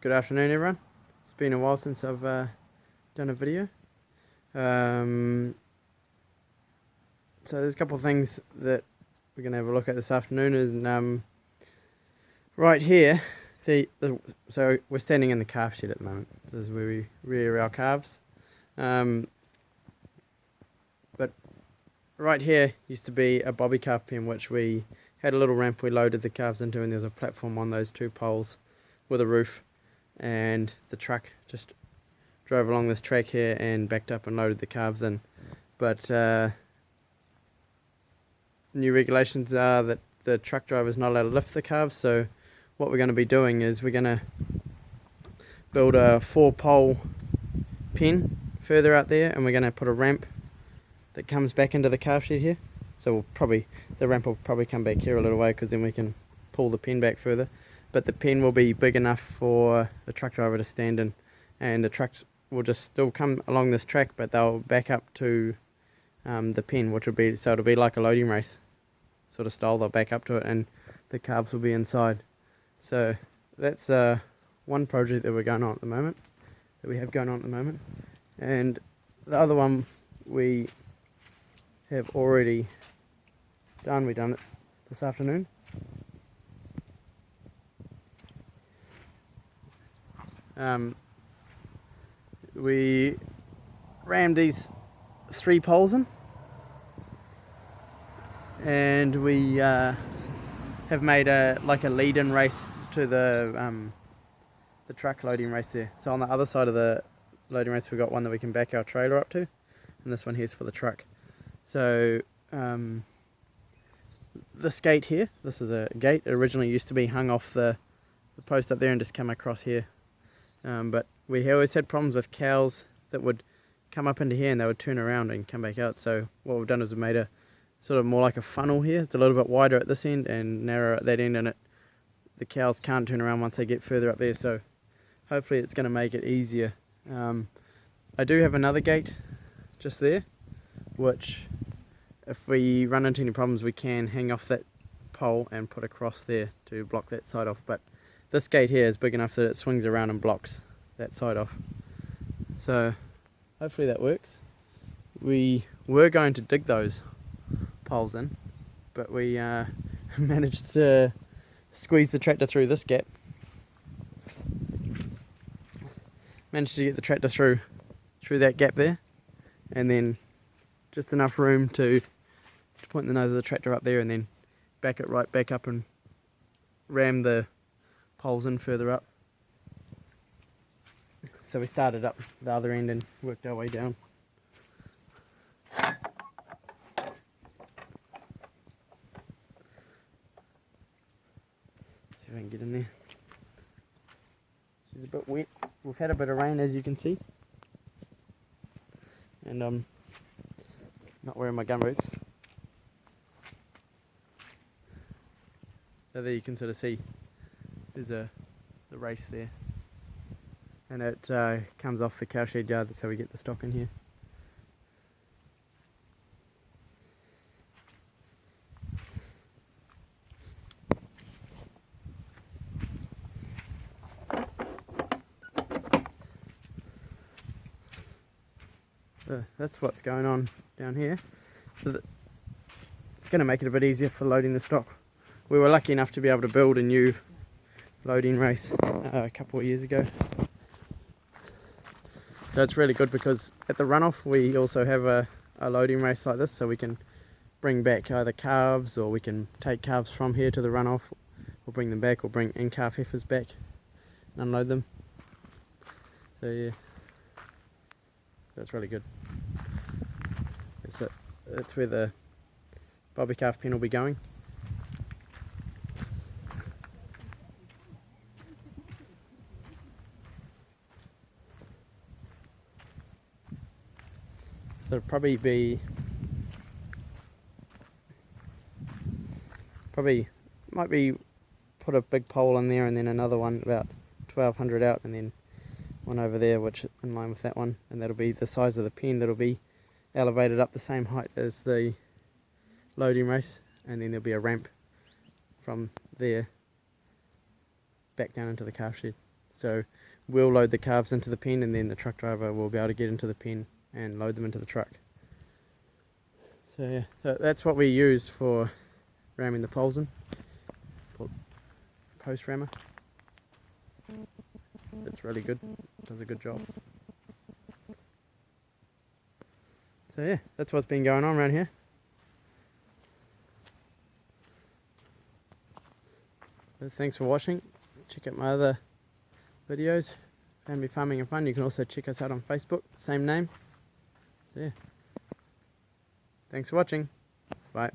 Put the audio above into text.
Good afternoon, everyone. It's been a while since I've done a video. So there's a couple of things that we're going to have a look at this afternoon. Is right here, so we're standing in the calf shed at the moment. This is where we rear our calves. But right here used to be a bobby calf pen, which we had a little ramp we loaded the calves into, and there's a platform on those two poles with a roof, and the truck just drove along this track here and backed up and loaded the calves in. But new regulations are that the truck driver is not allowed to lift the calves, so what we're going to be doing is we're going to build a 4-pole pen further out there, and we're going to put a ramp that comes back into the calf shed here. So the ramp will probably come back here a little way, because then we can pull the pen back further. But the pen will be big enough for the truck driver to stand in, and the trucks will just still come along this track, but they'll back up to the pen, which will be, so it'll be like a loading race sort of style. They'll back up to it, and the calves will be inside. So that's one project that we have going on at the moment, and the other one we have already done. We done it this afternoon. We rammed these 3 poles in, and we have made a lead-in race to the truck loading race there. So on the other side of the loading race, we've got one that we can back our trailer up to, and this one here's for the truck. So this gate here, this is a gate. It originally used to be hung off the post up there and just come across here. But we always had problems with cows that would come up into here and they would turn around and come back out. So what we've done is we've made a sort of more like a funnel here. It's a little bit wider at this end and narrower at that end, and the cows can't turn around once they get further up there. So hopefully it's going to make it easier. I do have another gate just there, which if we run into any problems, we can hang off that pole and put across there to block that side off. But this gate here is big enough that it swings around and blocks that side off. So hopefully that works. We were going to dig those poles in, but we managed to squeeze the tractor through this gap. Managed to get the tractor through that gap there, and then just enough room to point the nose of the tractor up there, and then back it right back up and ram the poles in further up. So we started up the other end and worked our way down. See if I can get in there. She's a bit wet. We've had a bit of rain, as you can see, and I'm not wearing my gumboots. So there you can sort of see there's the race there, and it comes off the cowshed yard. That's how we get the stock in here. So that's what's going on down here. So it's going to make it a bit easier for loading the stock. We were lucky enough to be able to build a new loading race a couple of years ago. So it's really good because at the runoff we also have a loading race like this, so we can bring back either calves, or we can take calves from here to the runoff, or bring them back, or bring in-calf heifers back and unload them. So yeah, that's really good. That's where the bobby calf pen will be going. So it'll might be put a big pole in there, and then another one about 1200 out, and then one over there which in line with that one, and that'll be the size of the pen. That'll be elevated up the same height as the loading race, and then there'll be a ramp from there back down into the calf shed. So we'll load the calves into the pen, and then the truck driver will be able to get into the pen and load them into the truck. So yeah, so that's what we use for ramming the poles in. Post rammer. It's really good. Does a good job. So yeah, that's what's been going on around here. So thanks for watching. Check out my other videos, Family Farming and Fun. You can also check us out on Facebook, same name. So yeah, thanks for watching. Bye.